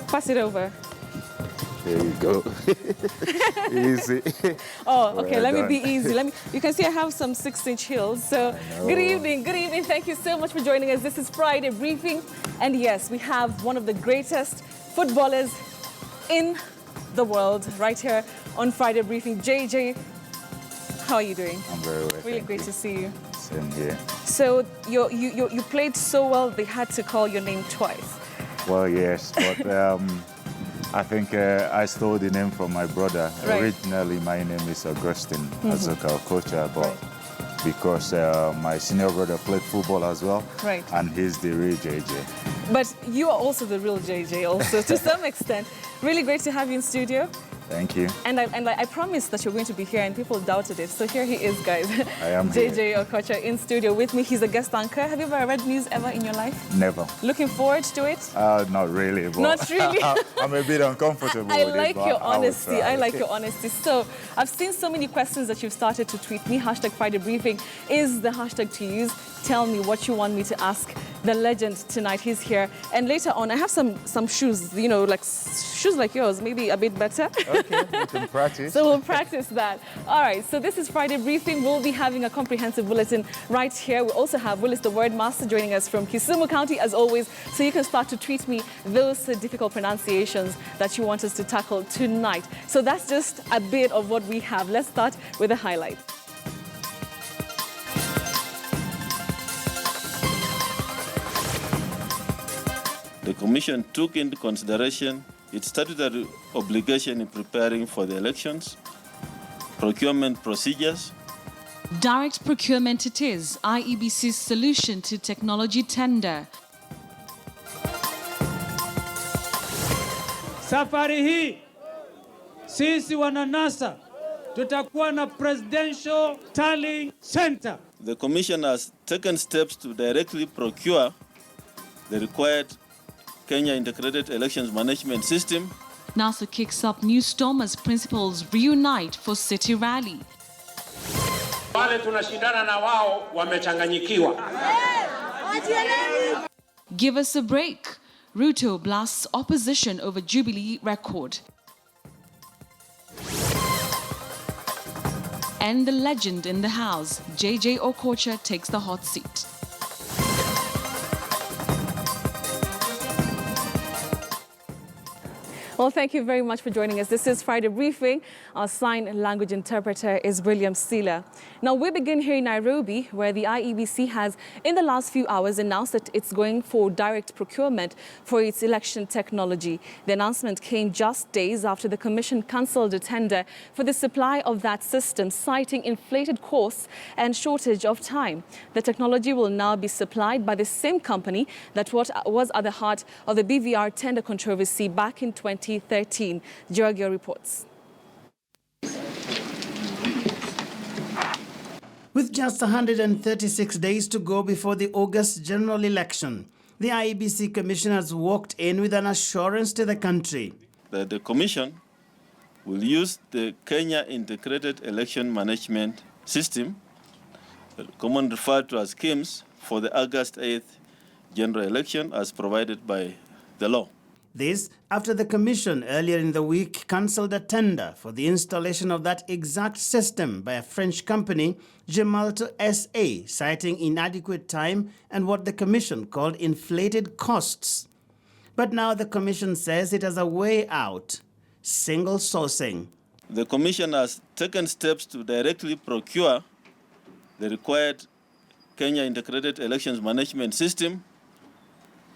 Pass it over. There you go. Easy. Oh, okay, Well let me done. be easy. You can see I have some 6-inch heels. So good evening. Thank you so much for joining us. This is Friday Briefing. And yes, we have one of the greatest footballers in the world right here on Friday Briefing. Jay Jay, how are you doing? I'm very well. Really great to see you. Same here. So you played so well, they had to call your name twice. Well, yes, but I think I stole the name from my brother. Right. Originally, my name is Augustine Azoka Okocha, but because my senior brother played football as well, Right. and he's the real JJ. But you are also the real JJ also, to some extent. Really great to have you in studio. Thank you. And I promised that you're going to be here, and people doubted it. So here he is, guys. I am Jay here. Jay Okocha in studio with me. He's a guest anchor. Have you ever read news ever in your life? Never. Looking forward to it? Not really. But Not really. I'm a bit uncomfortable I with like it, but your I will honesty. try. I like your honesty. So I've seen so many questions that you've started to tweet me. Hashtag Friday Briefing is the hashtag to use. Tell me what you want me to ask the legend tonight. He's here. And later on, I have some shoes, you know, like shoes like yours, maybe a bit better. Okay, we can practice. So we'll practice that. All right, so this is Friday Briefing. We'll be having a comprehensive bulletin right here. We also have Willis the Word Master joining us from Kisumu County, as always. So you can start to tweet me those difficult pronunciations that you want us to tackle tonight. So that's just a bit of what we have. Let's start with the highlights. The Commission took into consideration its statutory obligation in preparing for the elections, procurement procedures. Direct procurement it is, IEBC's solution to technology tender. Safari hii sisi wana NASA tutakuwa na Presidential Tallying Center. The Commission has taken steps to directly procure the required Kenya Integrated Elections Management System. NASA kicks up new storm as principals reunite for city rally. Wale tunashindana na wao wamechanganyikiwa. Give us a break. Ruto blasts opposition over Jubilee record. And the legend in the house, Jay Jay Okocha takes the hot seat. Well, thank you very much for joining us. This is Friday Briefing. Our sign language interpreter is William Sila. Now, we begin here in Nairobi, where the IEBC has, in the last few hours, announced that it's going for direct procurement for its election technology. The announcement came just days after the Commission cancelled a tender for the supply of that system, citing inflated costs and shortage of time. The technology will now be supplied by the same company that was at the heart of the BVR tender controversy back in 2013. Georgia reports. With just 136 days to go before the August general election, the IEBC commissioners walked in with an assurance to the country. The Commission will use the Kenya Integrated Election Management System, commonly referred to as KIMS, for the August 8th general election as provided by the law. This after the Commission earlier in the week cancelled a tender for the installation of that exact system by a French company, Gemalto SA, citing inadequate time and what the Commission called inflated costs. But now the Commission says it has a way out: single sourcing. The Commission has taken steps to directly procure the required Kenya Integrated Elections Management System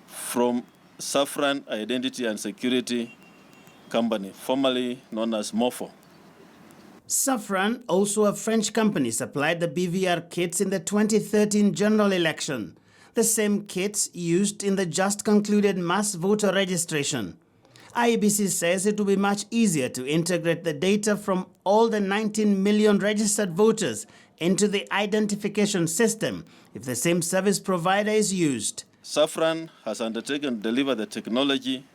from Saffron Identity and Security Company, formerly known as MOFO. Saffron, also a French company, supplied the BVR kits in the 2013 general election, the same kits used in the just concluded mass voter registration. IEBC says it will be much easier to integrate the data from all the 19 million registered voters into the identification system if the same service provider is used. Saffron has undertaken to deliver the technology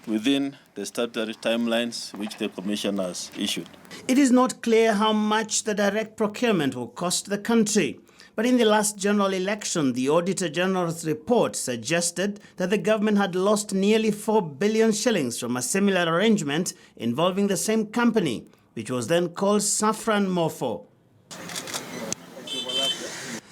within the statutory timelines which the Commission has issued. It is not clear how much the direct procurement will cost the country, But in the last general election, the Auditor General's report suggested that the government had lost nearly 4 billion shillings from a similar arrangement involving the same company, which was then called Saffron Morpho.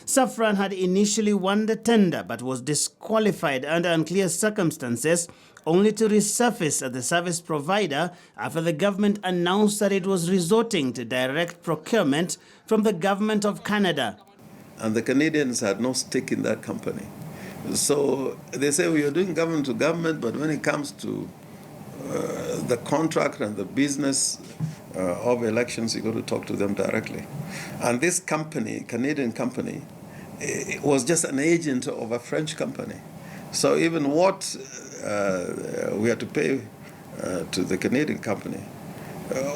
Saffron had initially won the tender but was disqualified under unclear circumstances, only to resurface as the service provider after the government announced that it was resorting to direct procurement from the government of Canada. And the Canadians had no stake in that company. So they say we are doing government to government, but when it comes to the contract and the business of elections, you got to talk to them directly. And this company, Canadian company, it was just an agent of a French company. So even what we had to pay to the Canadian company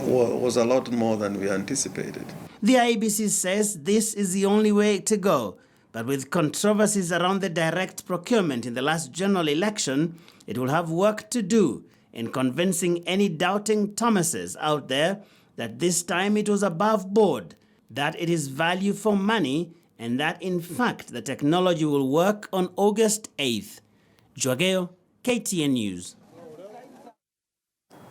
was a lot more than we anticipated. The IEBC says this is the only way to go. But with controversies around the direct procurement in the last general election, it will have work to do in convincing any doubting Thomases out there that this time it was above board, that it is value for money, and that in fact the technology will work on August 8th. Joageo, KTN News.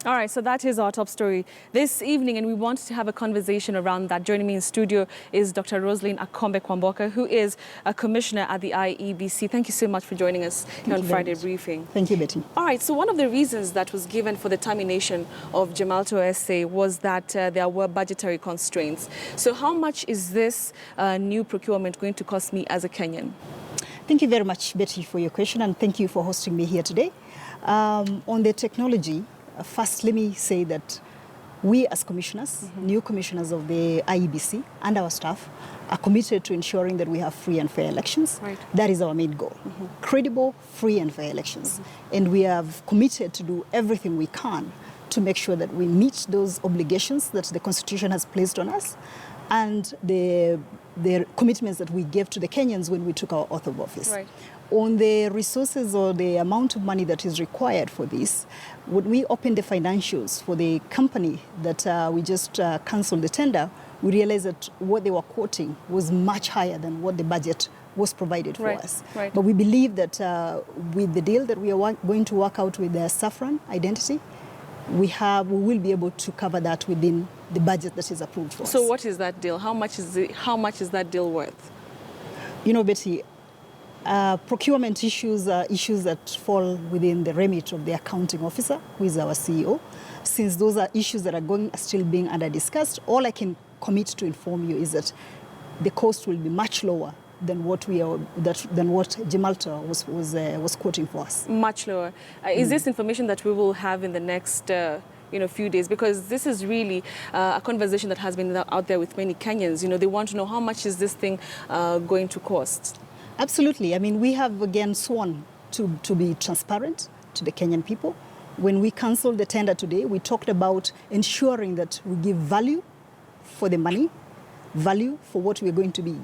All right, so that is our top story this evening, and we want to have a conversation around that. Joining me in studio is Dr. Rosaline Akombe-Kwamboka, who is a commissioner at the IEBC. Thank you so much for joining us here on Friday Briefing. Thank you, Betty. All right, so one of the reasons that was given for the termination of Gemalto SA was that there were budgetary constraints. So how much is this new procurement going to cost me as a Kenyan? Thank you very much, Betty, for your question, and thank you for hosting me here today. On the technology, first, let me say that we as commissioners, new commissioners of the IEBC and our staff are committed to ensuring that we have free and fair elections. Right. That is our main goal. Credible, free and fair elections. And we have committed to do everything we can to make sure that we meet those obligations that the Constitution has placed on us and the commitments that we gave to the Kenyans when we took our oath of office. Right. On the resources or the amount of money that is required for this, when we opened the financials for the company that we just cancelled the tender, we realized that what they were quoting was much higher than what the budget was provided for us. Right. But we believe that with the deal that we are going to work out with the Saffron Identity, we will be able to cover that within the budget that is approved for us. So what is that deal? How much is that deal worth? You know, Betty, procurement issues are issues that fall within the remit of the accounting officer, who is our CEO. Since those are issues that are still being under discussed, all I can commit to inform you is that the cost will be much lower than what Gemalto was quoting for us. Much lower. Is this information that we will have in the next few days? Because this is really a conversation that has been out there with many Kenyans. You know, they want to know how much is this thing going to cost? Absolutely. I mean, we have again sworn to be transparent to the Kenyan people. When we cancelled the tender today, we talked about ensuring that we give value for the money, value for what we're going to be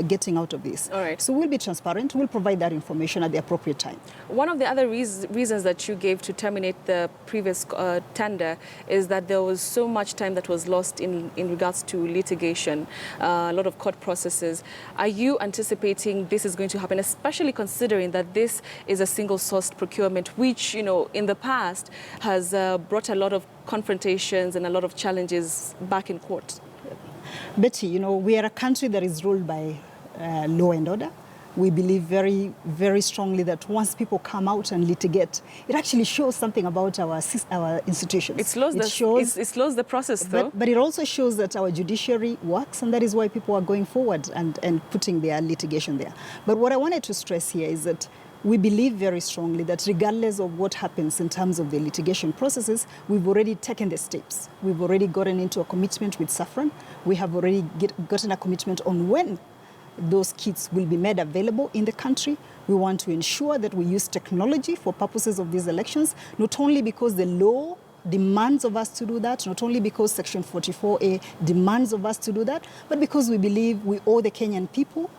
getting out of this. All right. So we'll be transparent. We'll provide that information at the appropriate time. One of the other reasons that you gave to terminate the previous tender is that there was so much time that was lost in regards to litigation, a lot of court processes. Are you anticipating this is going to happen, especially considering that this is a single-sourced procurement, which, in the past has brought a lot of confrontations and a lot of challenges back in court? Betty, we are a country that is ruled by law and order. We believe very, very strongly that once people come out and litigate, it actually shows something about our institutions. It slows the process, though. But it also shows that our judiciary works, and that is why people are going forward and putting their litigation there. But what I wanted to stress here is that we believe very strongly that regardless of what happens in terms of the litigation processes, we've already taken the steps. We've already gotten into a commitment with Saffron. We have already gotten a commitment on when those kits will be made available in the country. We want to ensure that we use technology for purposes of these elections, not only because the law demands of us to do that, not only because Section 44A demands of us to do that, but because we believe we owe the Kenyan people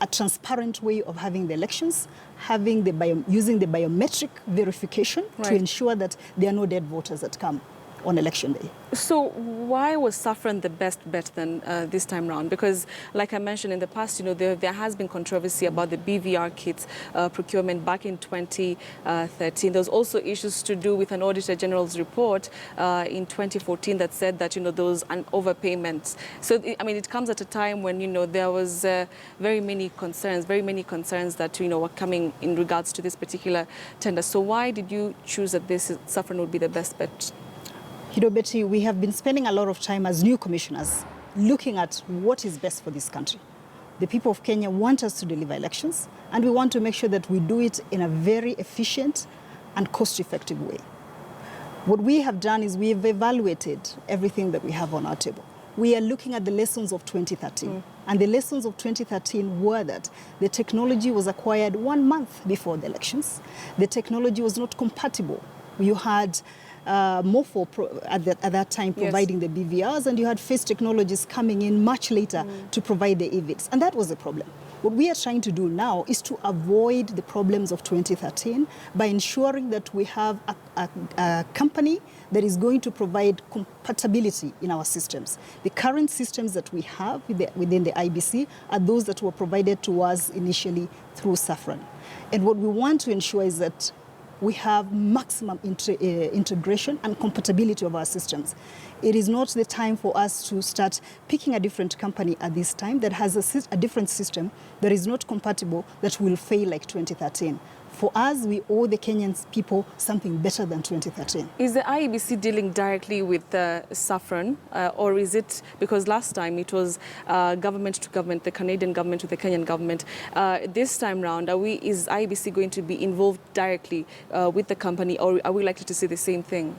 a transparent way of having the elections, using the biometric verification to ensure that there are no dead voters that come. on election day. So why was saffron the best bet then this time round? Because like I mentioned in the past, there has been controversy about the BVR kits procurement back in 2013. There was also issues to do with an Auditor General's report in 2014 that said that, there was an overpayment. So, it comes at a time when, there was very many concerns that, were coming in regards to this particular tender. So why did you choose that this saffron would be the best bet? Betty, we have been spending a lot of time as new commissioners looking at what is best for this country. The people of Kenya want us to deliver elections, and we want to make sure that we do it in a very efficient and cost-effective way. What we have done is we have evaluated everything that we have on our table. We are looking at the lessons of 2013. And the lessons of 2013 were that the technology was acquired 1 month before the elections. The technology was not compatible. You had MOFO at that time providing the BVRs, and you had Face Technologies coming in much later to provide the EVITs. And that was a problem. What we are trying to do now is to avoid the problems of 2013 by ensuring that we have a company that is going to provide compatibility in our systems. The current systems that we have within the IBC are those that were provided to us initially through Saffron. And what we want to ensure is that we have maximum integration and compatibility of our systems. It is not the time for us to start picking a different company at this time that has a different system that is not compatible, that will fail like 2013. For us, we owe the Kenyan people something better than 2013. Is the IEBC dealing directly with Saffron, or is it, because last time it was government to government, the Canadian government to the Kenyan government. This time round, is IEBC going to be involved directly with the company, or are we likely to see the same thing?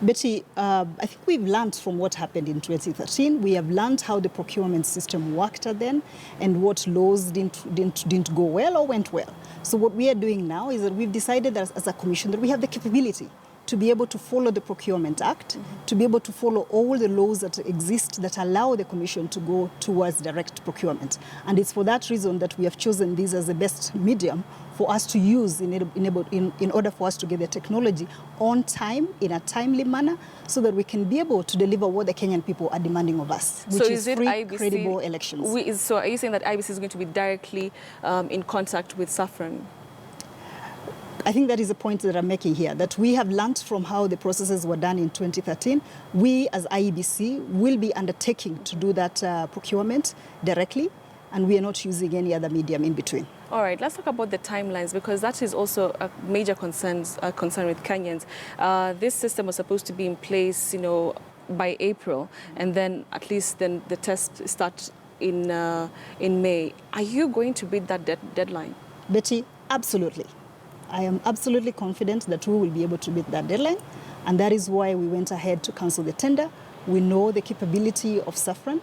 Betty, I think we've learned from what happened in 2013. We have learned how the procurement system worked then and what laws didn't go well or went well. So what we are doing now is that we've decided as a commission that we have the capability to be able to follow the Procurement Act, to be able to follow all the laws that exist that allow the Commission to go towards direct procurement. And it's for that reason that we have chosen this as the best medium for us to use in order for us to get the technology on time, in a timely manner, so that we can be able to deliver what the Kenyan people are demanding of us, which is free, IBC, credible elections. So are you saying that IBC is going to be directly in contact with Saffron? I think that is the point that I'm making here, that we have learned from how the processes were done in 2013. We, as IEBC, will be undertaking to do that procurement directly, and we are not using any other medium in between. All right, let's talk about the timelines, because that is also a major concern with Kenyans. This system was supposed to be in place, by April, and then at least then the tests start in May. Are you going to beat that deadline? Betty, absolutely. I am absolutely confident that we will be able to meet that deadline, and that is why we went ahead to cancel the tender. We know the capability of Saffron.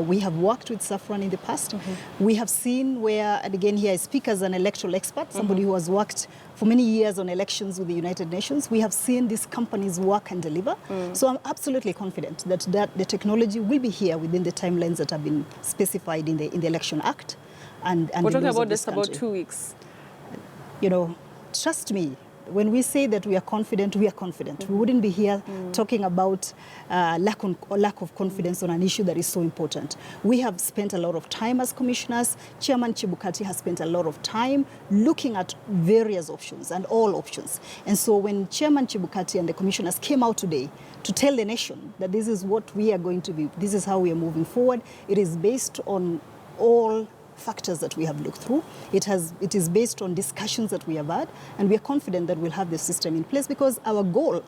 We have worked with Saffron in the past. We have seen where, and again here I speak as an electoral expert, somebody who has worked for many years on elections with the United Nations. We have seen these companies work and deliver. So I'm absolutely confident that the technology will be here within the timelines that have been specified in the Election Act. And we're talking about this about 2 weeks. Trust me, when we say that we are confident, we are confident. We wouldn't be here talking about lack of confidence on an issue that is so important. We have spent a lot of time as commissioners. Chairman Chebukati has spent a lot of time looking at various options and all options. And so when Chairman Chebukati and the commissioners came out today to tell the nation that this is what we are going to be, this is how we are moving forward, it is based on all factors that we have looked through. It is based on discussions that we have had, and we are confident that we'll have the system in place, because our goal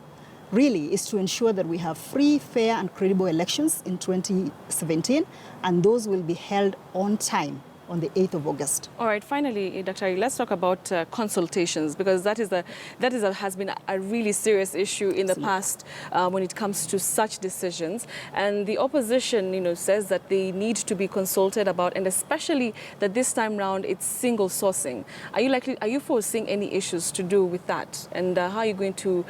really is to ensure that we have free, fair and credible elections in 2017, and those will be held on time on the 8th of August. All right, finally, Dr. Ari, let's talk about consultations, because has been a really serious issue in the past when it comes to such decisions. And the opposition, says that they need to be consulted about, and especially that this time round it's single sourcing. Are you foreseeing any issues to do with that? And how are you going to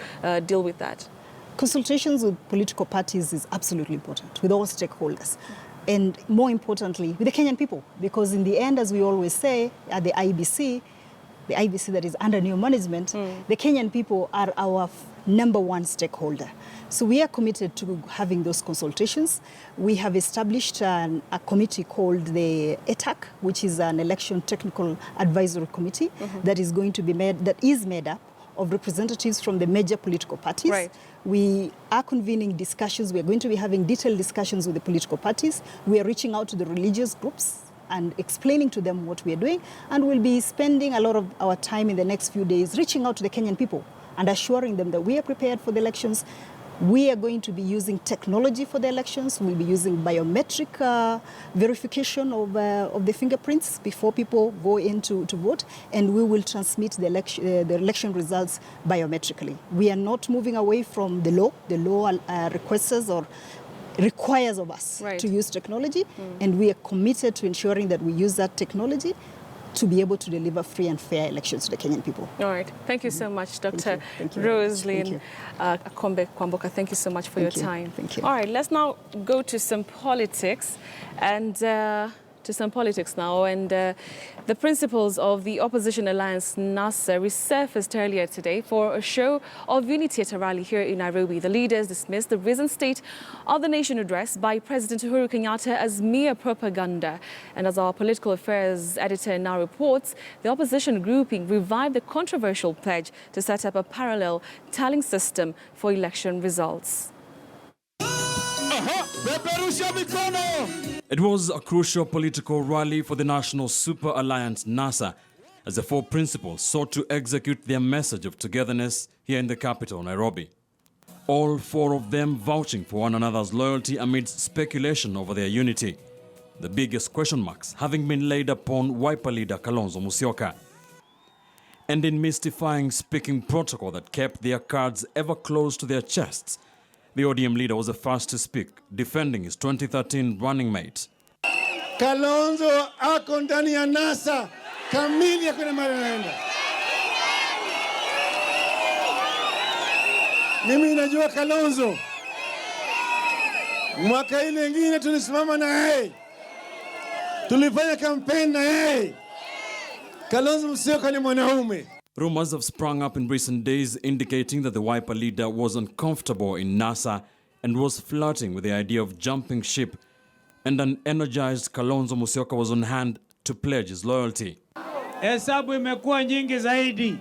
deal with that? Consultations with political parties is absolutely important, with all stakeholders. And more importantly, with the Kenyan people, because in the end, as we always say, at the IBC that is under new management, the Kenyan people are our number one stakeholder. So we are committed to having those consultations. We have established a committee called the ETAC, which is an election technical advisory committee that is going to be made up of representatives from the major political parties. Right. We are convening discussions. We are going to be having detailed discussions with the political parties. We are reaching out to the religious groups and explaining to them what we are doing. And we'll be spending a lot of our time in the next few days reaching out to the Kenyan people and assuring them that we are prepared for the elections. We are going to be using technology for the elections. We'll be using biometric verification of the fingerprints before people go in to vote, and we will transmit the election results biometrically. We are not moving away from the law. The law requires of us to use technology, and we are committed to ensuring that we use that technology to be able to deliver free and fair elections to the Kenyan people. All right. Thank you so much, Dr. Roselyn Akombe Kwamboka. Thank you so much for your time. Thank you. All right, let's now go to some politics and the principles of the opposition alliance NASA resurfaced earlier today for a show of unity at a rally here in Nairobi. The leaders dismissed the recent state of the nation address by President Uhuru Kenyatta as mere propaganda. And as our political affairs editor now reports, the opposition grouping revived the controversial pledge to set up a parallel tallying system for election results. It was a crucial political rally for the National Super Alliance NASA as the four principals sought to execute their message of togetherness here in the capital, Nairobi. All four of them vouching for one another's loyalty amidst speculation over their unity. The biggest question marks having been laid upon Wiper leader Kalonzo Musyoka. And in mystifying speaking protocol that kept their cards ever close to their chests, the ODM leader was the first to speak, defending his 2013 running mate. Kalonzo ako ndani ya NASA, kamili hakuna mahali anaenda. Mimi najua Kalonzo. Mwaka ile ingine tulisimama na yeye. Tulifanya kampeni na yeye. Kalonzo Musyoka ni mwanaume. Rumors have sprung up in recent days indicating that the Wiper leader was uncomfortable in NASA and was flirting with the idea of jumping ship, and an energized Kalonzo Musyoka was on hand to pledge his loyalty. Hesabu imekuwa nyingi zaidi,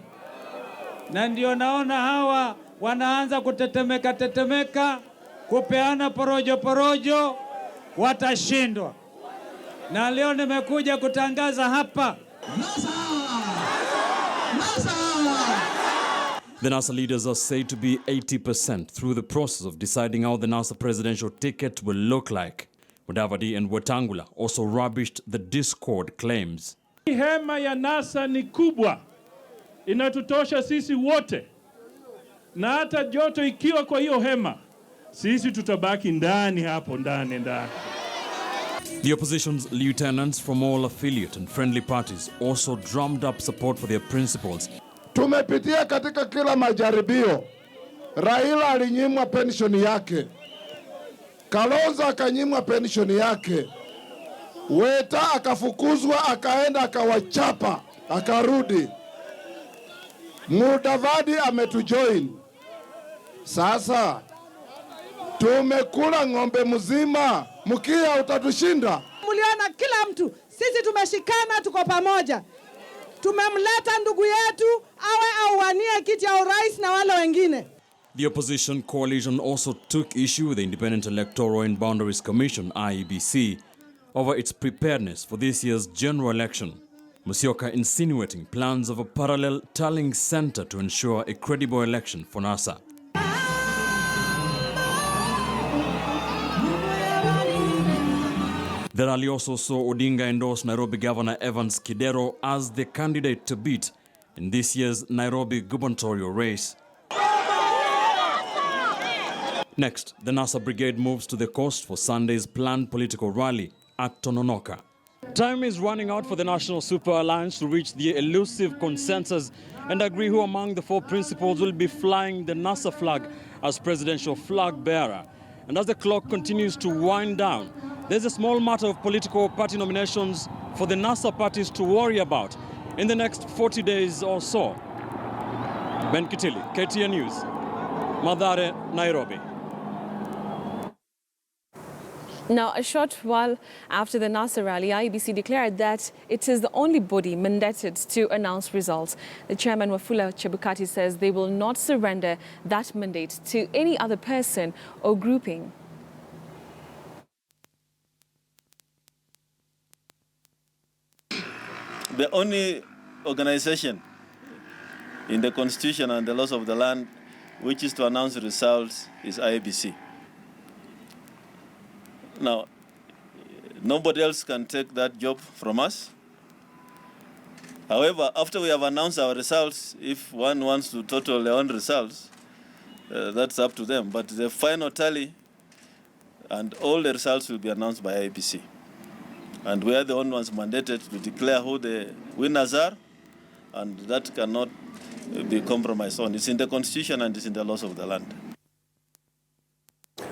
na ndio naona hawa wanaanza kutetemeka, kupeana porojo, watashindwa. Na leo nimekuja kutangaza hapa The NASA leaders are said to be 80% through the process of deciding how the NASA presidential ticket will look like. Mudavadi and Wetangula also rubbished the discord claims. Hema ya NASA ni kubwa, inatutosha sisi wote, na hata joto ikiwa kwa hiyo hema, sisi tutabaki ndani hapo ndani. The opposition's lieutenants from all affiliate and friendly parties also drummed up support for their principles. Tumepitia katika kila majaribio. Raila alinyimwa penshoni yake. Kalonzo akanyimwa penshoni yake. Weta akafukuzwa, akaenda akawachapa, akarudi. Mudavadi ametujoin. Sasa tumekula ng'ombe mzima, mkia utatushinda. Muliona kila mtu, sisi tumeshikana, tuko pamoja. Tumemleta ndugu yetu awe auwanie kiti ya urais na wale wengine. The opposition coalition also took issue with the Independent Electoral and Boundaries Commission, IEBC, over its preparedness for this year's general election. Musyoka insinuating plans of a parallel tallying center to ensure a credible election for NASA. The rally also saw Odinga endorse Nairobi Governor Evans Kidero as the candidate to beat in this year's Nairobi gubernatorial race. Next, the NASA brigade moves to the coast for Sunday's planned political rally at Tononoka. Time is running out for the National Super Alliance to reach the elusive consensus and agree who among the four principals will be flying the NASA flag as presidential flag bearer. And as the clock continues to wind down, there's a small matter of political party nominations for the NASA parties to worry about in the next 40 days or so. Ben Kitili, KTN News, Mathare, Nairobi. Now, a short while after the NASA rally, IEBC declared that it is the only body mandated to announce results. The chairman, Wafula Chebukati, says they will not surrender that mandate to any other person or grouping. The only organization in the Constitution and the laws of the land which is to announce results is IEBC. Now, nobody else can take that job from us. However, after we have announced our results, if one wants to total their own results, that's up to them. But the final tally and all the results will be announced by IEBC. And we are the only ones mandated to declare who the winners are, and that cannot be compromised on. It's in the Constitution and it's in the laws of the land.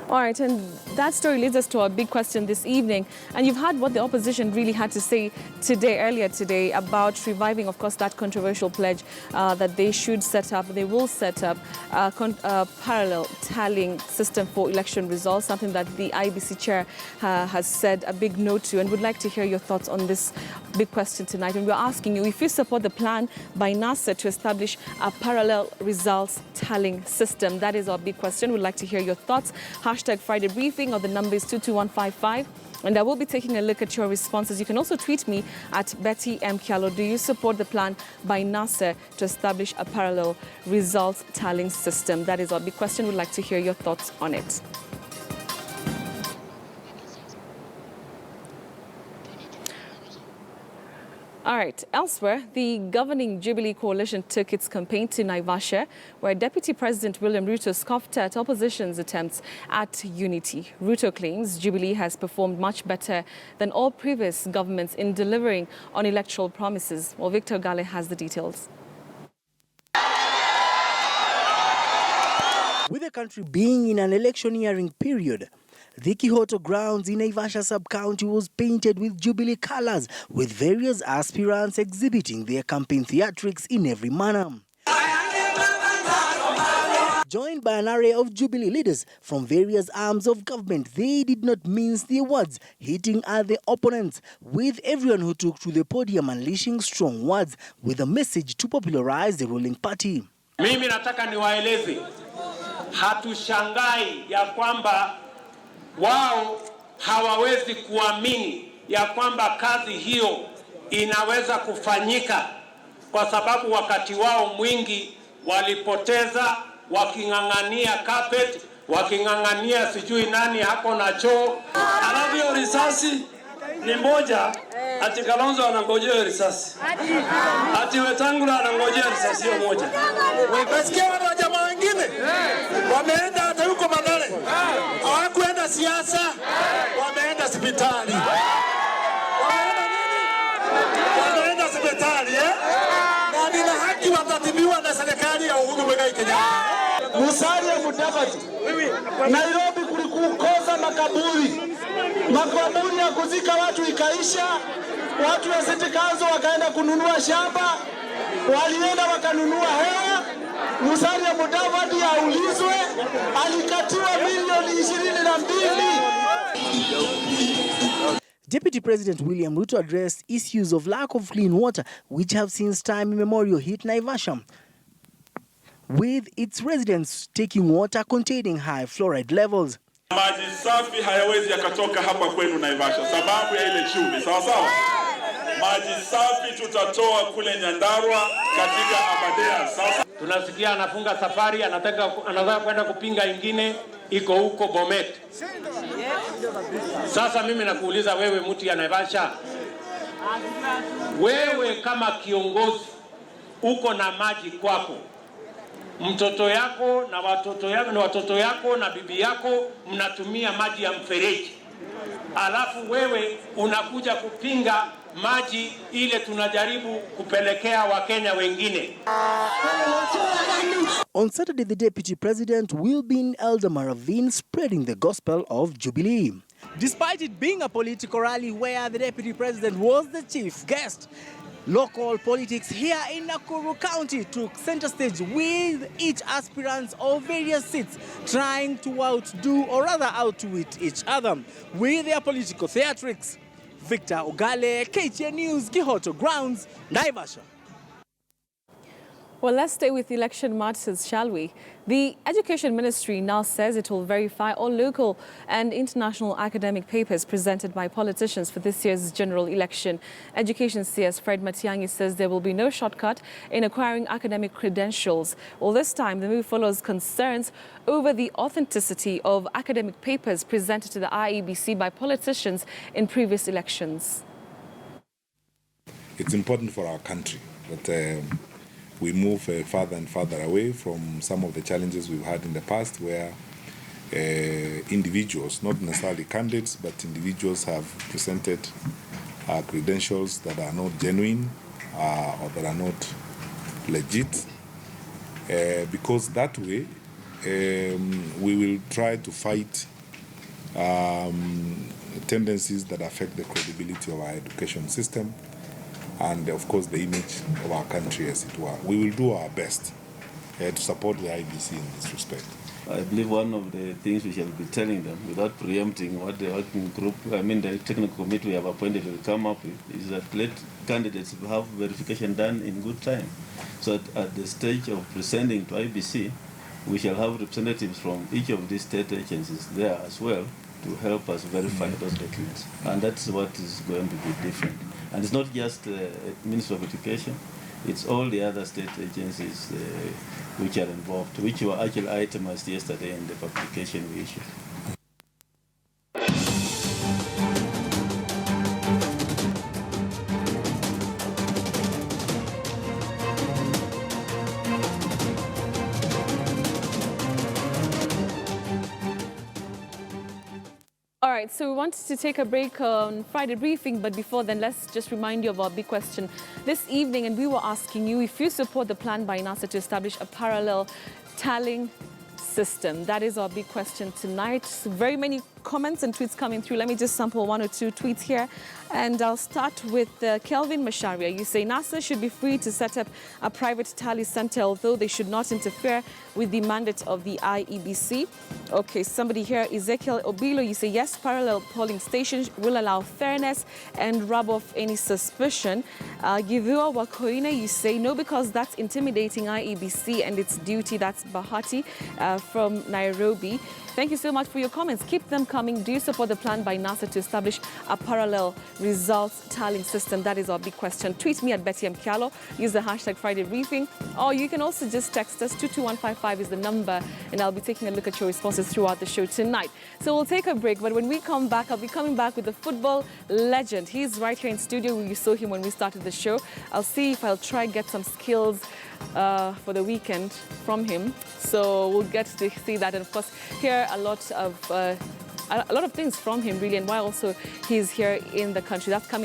All right, and that story leads us to our big question this evening. And you've heard what the opposition really had to say earlier today, about reviving, of course, that controversial pledge that they will set up a parallel tallying system for election results, something that the IEBC chair has said a big no to. And would like to hear your thoughts on this big question tonight. And we're asking you if you support the plan by NASA to establish a parallel results tallying system. That is our big question. We'd like to hear your thoughts. Hashtag Friday Briefing, or the number is 22155. And I will be taking a look at your responses. You can also tweet me at Betty M. Kialo. Do you support the plan by NASA to establish a parallel results tallying system? That is our big question. We'd like to hear your thoughts on it. All right, elsewhere, the governing Jubilee coalition took its campaign to Naivasha, where Deputy President William Ruto scoffed at opposition's attempts at unity. Ruto claims Jubilee has performed much better than all previous governments in delivering on electoral promises. Well, Victor Gale has the details. With the country being in an electioneering period, the Kihoto grounds in Naivasha sub-county was painted with Jubilee colors, with various aspirants exhibiting their campaign theatrics in every manner. Joined by an array of Jubilee leaders from various arms of government, they did not mince their words, hitting at their opponents, with everyone who took to the podium unleashing strong words with a message to popularize the ruling party. Mimi nataka niwaeleze, hatushangai ya kwamba wao hawawezi kuamini ya kwamba kazi hiyo inaweza kufanyika, kwa sababu wakati wao mwingi walipoteza waking'ang'ania carpet, waking'ang'ania sijui nani hako na choo. Alafu hiyo risasi ni moja, ati Kalonzo anangojea risasi, ati Wetangula anangojea risasi hiyo moja. Wasikia wana jamaa wengine wameenda hata huko Mathare, hawakuenda siasa, wameenda hospitali. Wameenda hospitali, na nina haki watatibiwa na serikali ya Uhuru Muigai Kenyatta. Musalia Mudavadi, Nairobi kulikukosa makaburi ya kuzika watu ikaisha, watu wa City Council wakaenda kununua shamba, walienda wakanunua hewa. Musalia Mudavadi aulizwe, alikatiwa milioni 22. Deputy President William Ruto addressed issues of lack of clean water, which have since time immemorial hit Naivasha, with its residents taking water containing high fluoride levels. Maji safi hayawezi yakatoka hapa kwenu Naivasha sababu ya ile chumvi, sawa sawa. Maji safi tutatoa kule Nyandarua katika Abadea, sawa. Tunasikia anafunga safari, anataka kwenda kupinga ingine iko huko Bomet. Sasa mimi nakuuliza wewe, mtu ya Naivasha, wewe kama kiongozi uko na maji kwako, mtoto yako na watoto yako na bibi yako mnatumia maji ya mfereji, alafu wewe unakuja kupinga maji ile tunajaribu kupelekea Wakenya wengine. On Saturday, the Deputy President will be in Eldama Ravine spreading the gospel of Jubilee. Despite it being a political rally where the Deputy President was the chief guest, Local politics here in Nakuru County took center stage with each aspirants of various seats trying to outdo or rather outwit each other with their political theatrics. Victor Ogale, KTN News, Kihoto Grounds, Naivasha. Well, let's stay with election matters, shall we? The Education Ministry now says it will verify all local and international academic papers presented by politicians for this year's general election. Education CS Fred Matiang'i says there will be no shortcut in acquiring academic credentials. Well, this time the move follows concerns over the authenticity of academic papers presented to the IEBC by politicians in previous elections. It's important for our country that we move further and further away from some of the challenges we've had in the past where individuals, not necessarily candidates, but individuals have presented credentials that are not genuine or that are not legit. Because that way we will try to fight tendencies that affect the credibility of our education system and, of course, the image of our country, as it were. We will do our best to support the IBC in this respect. I believe one of the things we shall be telling them, without preempting what the working group, the technical committee we have appointed will come up with, is that let candidates have verification done in good time. So at the stage of presenting to IBC, we shall have representatives from each of these state agencies there as well to help us verify those documents. And that's what is going to be different. And it's not just the Ministry of Education, it's all the other state agencies which are involved, which were actually itemized yesterday in the publication we issued. All right, so we wanted to take a break on Friday briefing, but before then, let's just remind you of our big question this evening. And we were asking you if you support the plan by NASA to establish a parallel tallying system. That is our big question tonight. So very many comments and tweets coming through. Let me just sample one or two tweets here. And I'll start with Kelvin Masharia. You say NASA should be free to set up a private tally center, although they should not interfere with the mandate of the IEBC. Okay, somebody here, Ezekiel Obilo, you say yes, parallel polling stations will allow fairness and rub off any suspicion. Givua Wakoina, you say no, because that's intimidating IEBC and its duty. That's Bahati from Nairobi. Thank you so much for your comments. Keep them coming. Do you support the plan by NASA to establish a parallel results tallying system? That is our big question. Tweet me at Betty M. Kialo. Use the hashtag Friday Briefing. Or you can also just text us. 22155 is the number. And I'll be taking a look at your responses throughout the show tonight. So we'll take a break. But when we come back, I'll be coming back with a football legend. He's right here in studio. You saw him when we started the show. I'll see if I'll try get some skills for the weekend from him. So we'll get to see that. And of course, hear a lot of things from him, really, and why also he's here in the country. That's coming